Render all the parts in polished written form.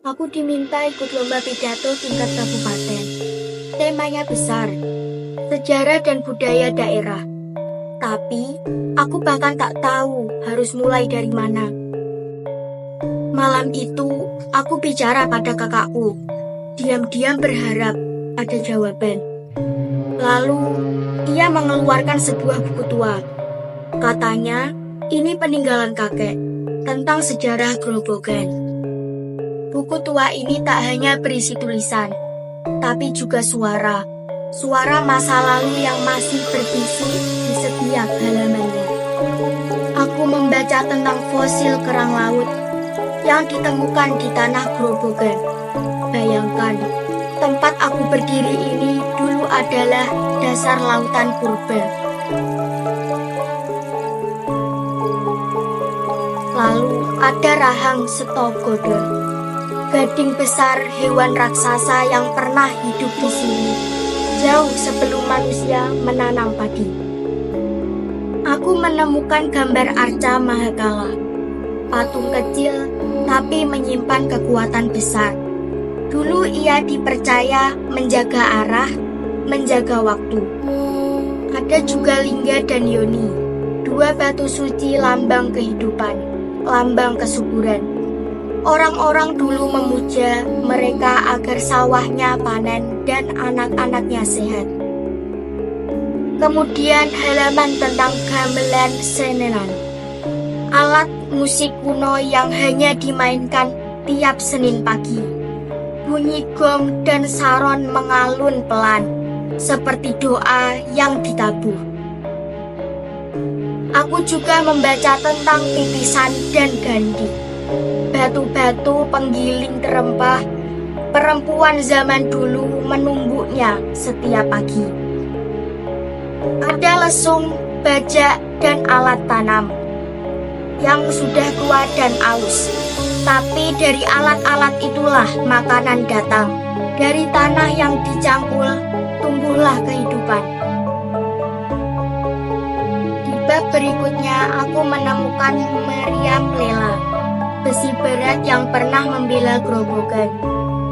Aku diminta ikut lomba pidato tingkat kabupaten. Temanya besar, sejarah dan budaya daerah. Tapi, aku bahkan tak tahu harus mulai dari mana. Malam itu, aku bicara pada kakakku. Diam-diam berharap ada jawaban. Lalu, ia mengeluarkan sebuah buku tua. Katanya, ini peninggalan kakek tentang sejarah Grobogan. Buku tua ini tak hanya berisi tulisan, tapi juga suara. Suara masa lalu yang masih berbisik di setiap halamannya. Aku membaca tentang fosil kerang laut yang ditemukan di tanah Grobogan. Bayangkan, tempat aku berdiri ini dulu adalah dasar lautan purba. Lalu ada rahang Setogodo, gading besar hewan raksasa yang pernah hidup di sini, jauh sebelum manusia menanam padi. Aku menemukan gambar Arca Mahakala, patung kecil tapi menyimpan kekuatan besar. Dulu ia dipercaya menjaga arah, menjaga waktu. Ada juga Lingga dan Yoni, dua batu suci lambang kehidupan, lambang kesuburan. Orang-orang dulu memuja mereka agar sawahnya panen dan anak-anaknya sehat. Kemudian halaman tentang gamelan senenan, alat musik kuno yang hanya dimainkan tiap Senin pagi. Bunyi gong dan saron mengalun pelan, seperti doa yang ditabuh. Aku juga membaca tentang pipisan dan gandhi, batu-batu penggiling terempah. Perempuan zaman dulu menumbuknya setiap pagi. Ada lesung, bajak, dan alat tanam yang sudah tua dan aus. Tapi dari alat-alat itulah makanan datang. Dari tanah yang dicampur, tumbuhlah kehidupan. Di bab berikutnya, aku menemukan Meriam Lela, besi berat yang pernah membela Grobogan.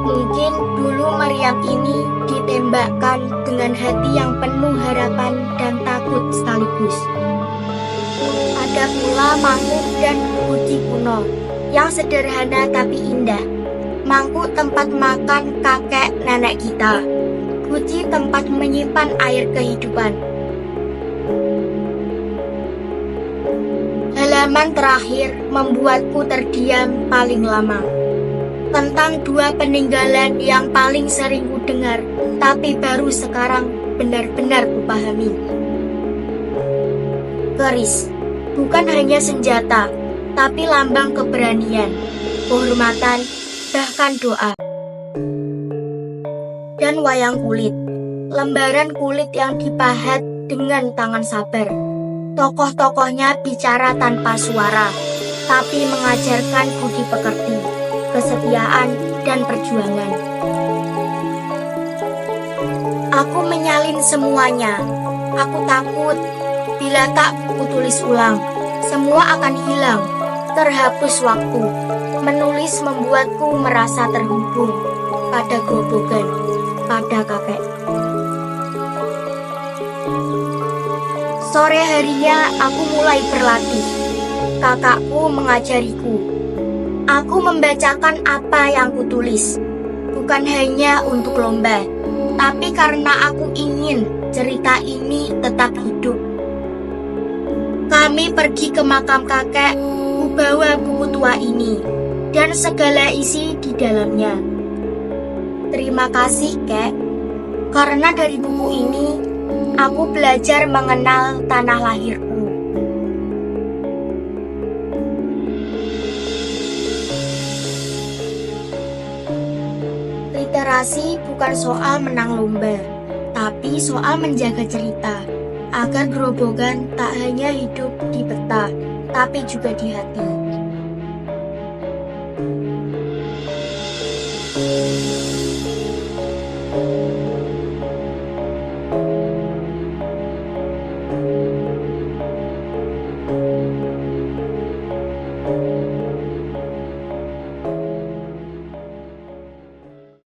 Mungkin dulu Meriam ini ditembakkan dengan hati yang penuh harapan dan takut sekaligus. Ada pula mangkuk dan guci kuno yang sederhana tapi indah. Mangkuk tempat makan kakek nenek kita, guci tempat menyimpan air kehidupan. Halaman terakhir membuatku terdiam paling lama. Tentang dua peninggalan yang paling sering ku dengar, tapi baru sekarang benar-benar kupahami. Keris bukan hanya senjata, tapi lambang keberanian, kehormatan, bahkan doa. Dan wayang kulit, lembaran kulit yang dipahat dengan tangan sabar. Tokoh-tokohnya bicara tanpa suara, tapi mengajarkan budi pekerti, kesetiaan, dan perjuangan. Aku menyalin semuanya. Aku takut bila tak kutulis ulang, semua akan hilang, terhapus waktu. Menulis membuatku merasa terhubung pada Grobogan, pada kakek. Sore harinya aku mulai berlatih. Kakakku mengajariku. Aku membacakan apa yang kutulis, bukan hanya untuk lomba, tapi karena aku ingin cerita ini tetap hidup. Kami pergi ke makam kakek, ku bawa buku tua ini, dan segala isi di dalamnya. Terima kasih, Kek, karena dari buku ini, aku belajar mengenal tanah lahirku. Literasi bukan soal menang lomba, tapi soal menjaga cerita, agar Grobogan tak hanya hidup di peta, tapi juga di hati.